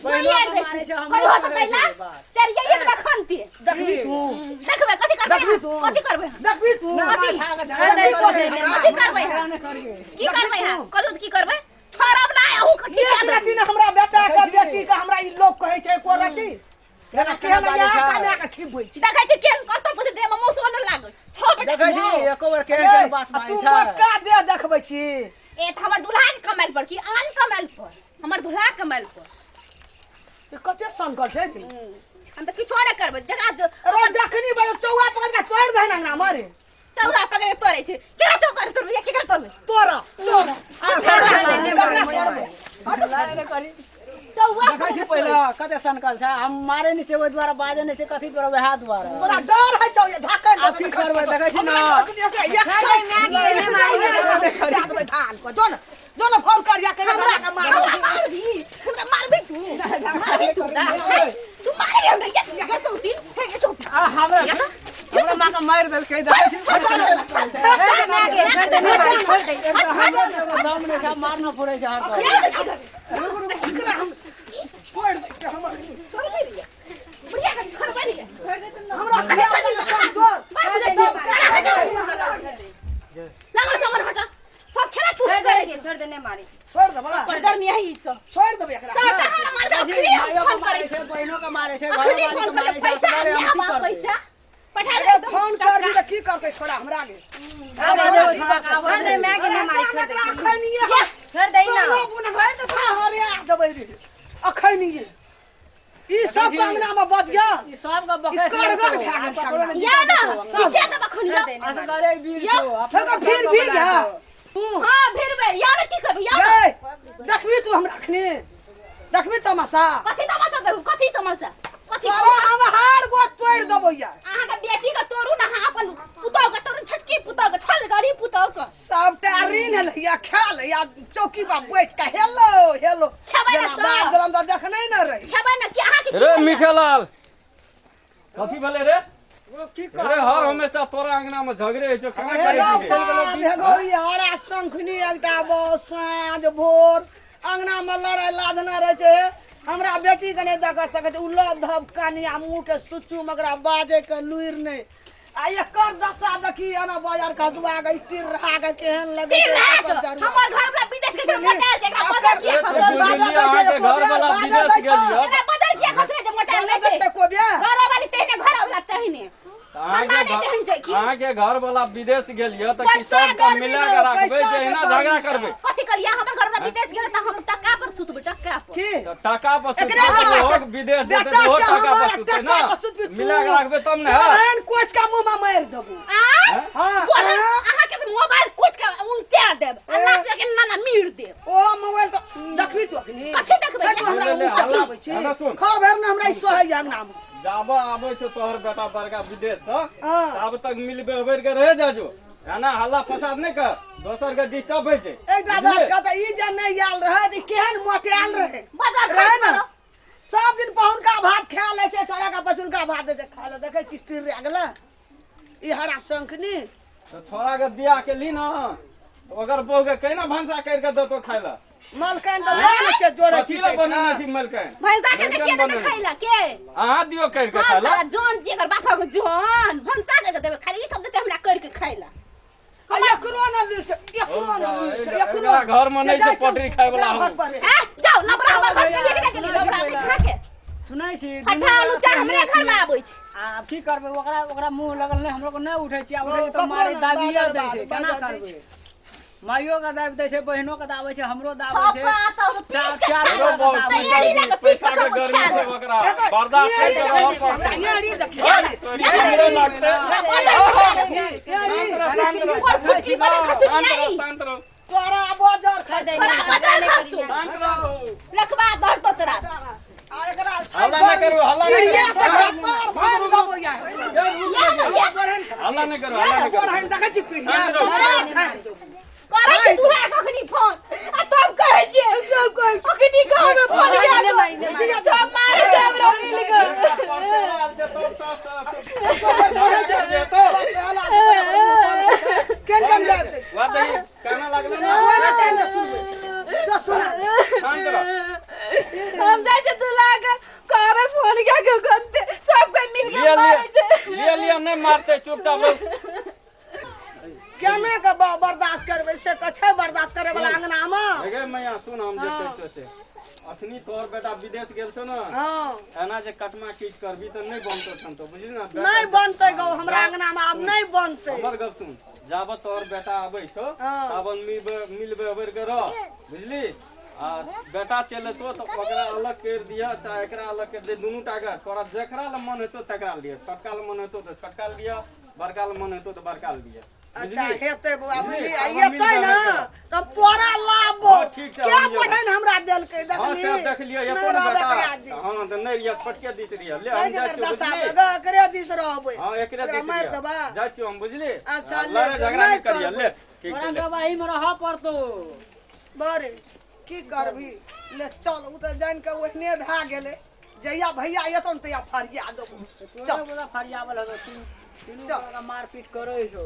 यार दे छै कोई होत तैला चार ये तो खनती देखबी तू देखबे कथि करबे कथि करबे देखबी तू कथि करबे की करबे कलू की करबे छोड़ब ना अहू कथि एक दिन हमरा बेटा के बेटी के हमरा ई लोग कहै छै को रति एना केहन या काना के खिबोइ छी देखै छी केन करतो बुझे दे में मौसो न लागल छो बेटा देखै छी एको बार केहन बात मानै छै तू मोटका दे देखबै छी ए त हमर दुल्हा के कमाल पर की आन कमाल पर हमर दुल्हा कमाल पर ते कते संकल छै ती हम त किछो न करबै जगह अरे जखनी बे चौवा पकड़ के तोड़ दे ना मारे चौवा पकड़ के तोड़े छै केरा चौवा तोड़बे की कर तोड़बे तोरा लारे करी चौवा देखै छी पहिला कते सनकल छै हम मारे नै छै ओइ द्वारा बाजे नै छै कथि द्वारा वहा द्वारा तोरा डर है छौ ये धक्का आ की करबै देखै छी ना धान को जो न फोन कर या के मारबी तू तू मारबी हमरा ये सौती हे सौती आ हमरा मां के मार देल के देखै छी दम ने का मारना पड़े छै हर छोड़ दे हमर बुढ़िया के छोड़ बनी हमरा लगो समर हटा सब खेला तू छोड़ देने मारे छोड़ दे बला पंजर में यही सब छोड़ दे एकरा साटा मार जा खरी फोन करे छै बहिनो के मारे छै घर अखनी वाली फोन के करे मारे छै पैसा हम की पैसा पठा अरे दे फोन कर दी त की करते छोड़ा हमरा आगे छोड़ दे मैं के नहीं मारे छोड़ दे छोड़ दे ना अरे दबे रे अखनी ई सब अंगना में बच गया ई सब का बके कर खा गल या ना सीधे के बखनिया असगरे वीर छो फिर भी गया हां फिर बे या ना की करबू या ए देखबी तू हमरा अखनी देखबी तमाशा कथि तमाशा देबू कथि तमाशा कथि अरे हम हाड़ गोट तोड़ देबो यार अहाँ के बेटी के तोड़ू ना हां अपन पुतौ के तोड़ू छटकी पुतौ के छल गाड़ी पुतौ के सब टारीन है या खेल या चौकी पर बैठ के हेलो हेलो खेबै ना बाप जरम त देखनै न रही खेबै ना कि अहाँ के रे मीठालाल कथी भेले रे की अरे हर हमेशा तोरा अंगना में झगड़े होइ छै केना करै छी भेगोरी हरा शंखनी एकटा बस साँझ भोर अंगना में लड़ाई लादना रहे छै हमरा बेटी के नहीं देख सके छै उलब धब कानिया मुंह के सुचू मगरा बाजे के लुइर नहीं आ एकर दशा देखी ना बाजार का दुआ गई तिर रहा के केहन लगे हमर घर वाला विदेश के मोटाल जे बाजार किया खसल के घर वाला विदेश गेलियो ना बाजार किया खसल जे मोटाल ले छै को बिया घर वाली तेने घर वाला तहिने अहाँ के घर वाला विदेश गेलियो त किसान का मिला के रखबे जहिना झगड़ा करबे कथि करिया हमर घर वाला विदेश गेल त हम टका पर सुतबे टका पर की तो टका पर लोग विदेश देते तो हो टका पर सुते ना मिला के रखबे तब ना बहन कोच का मुंह में मार देबू हां अहाँ के मोबाइल कुछ के उल्टा देब अल्लाह के नाना मीर देब ओ मोबाइल तो देखबी तू अखनी कथि देखबे हमरा मुंह चलाबै छी खर भर में हमरा सोहै अंगना में जाबा आबै छै तोहर बेटा बड़का विदेश से तब तक मिलबे बैठ के रह जाजो है ना हल्ला फसाद नहीं कर दोसर के डिस्टर्ब होय छै एकटा बात कहता ई जे नहीं आयल रहे त केहन मोटेल रहे बाजार रहे ना सब दिन पहुनका भात खा ले छै छोड़ा का पचुनका भात दे छै खा ले देखे छी स्टील रह गेला ई हरा शंखनी तो छोड़ा के बियाह के ली ना ओकर बहू के केना भंसा कर के दतो खाइला मलकन तो ले छै जोड़े छी कथी बनाने छी मलकन भैंसा के के दे खाइला के अहाँ दियो कर के खाइला जोन जी अगर बापा को जोन भंसा के देबे खाली ई सब देते हमरा कर के खाइला एकरो ना ली छै एकरो ना ली छै एकरो घर में नहीं छै पटरी खाय वाला हम जाओ लबड़ा हमर घर के लेके गेली लबड़ा के खा के सुनाई छी फटा आलू चार हमरे घर में आबै छै आ की करबै ओकरा मुंह लगल नै हमरो को नै उठै छी आ उठै त मारे दाबिए दै छै केना करबै माइयो का दाब दै छै बहिनो का दाबै छै हमरो दाबै छै सब चार तैयारी ना के पीस पैसा के गर्मी से ओकरा बर्दाश्त कर के रह पड़ते यारी देखिए हमरो लागते शांत रहो तोरा बाजार छोड़ दे शांत रहो रखबा दर तो तोरा आ एकरा हल्ला न करो हल्ला न करो भाग दबो यार हल्ला न करो हल्ला न करो देखै छी पीढ़िया करै छी तू कखनी फोन आ तब कहै छी सब कहै कखनी कहबे फोन यार सब मार दे हमरा मिल केन केन जात वा दही काना लागले ना वाला टाइम सुनबै छी तो सुन शांत रहो हम जाय छी तू चुपचाप रह। केने के बर्दाश्त करबे से कछे बर्दाश्त करे वाला अंगना में गे मैया सुन हम जे कहै छौ से अखनी तोहर बेटा विदेश गेल छौ न हां एना जे कटमा कीच करबी त नहीं बनतो छन तो बुझली ना नहीं बनते गो हमरा अंगना में अब नहीं बनते हमर गप सुन जाबत तोहर बेटा आबै छौ ताबन मिलबे अबर के रह बुझली आ बेटा चले तो ओकरा अलग कर दिया चाहे एकरा अलग कर दे दुनू टा के तोरा जेकरा ल मन हेतो तकरा लिया छोटका ल मन हेतो तो छोटका लिया बड़का ल मन हेतो तो बड़का लिया अच्छा हेते बुआ बुझली आइते ना तब तोरा लाबो ठीक क्या बहन हमरा देल के हां देखली सब देख लिया ये कोन बेटा हां त नहीं ये फटके दिस रिया ले हम जा छी दसा करे दिस रहबे हां एकरे दिस मार देबा जा छी हम बुझली अच्छा लड़े झगड़ा नहीं करिया ले ठीक तोरा है गवाही में रह पड़तो बारे की करबी ले चल उ त जान के ओहने भा गेले जइया भैया एतन तया फरिया देबो तोरा बोला फरियावल हो तीनों का मारपीट करे छो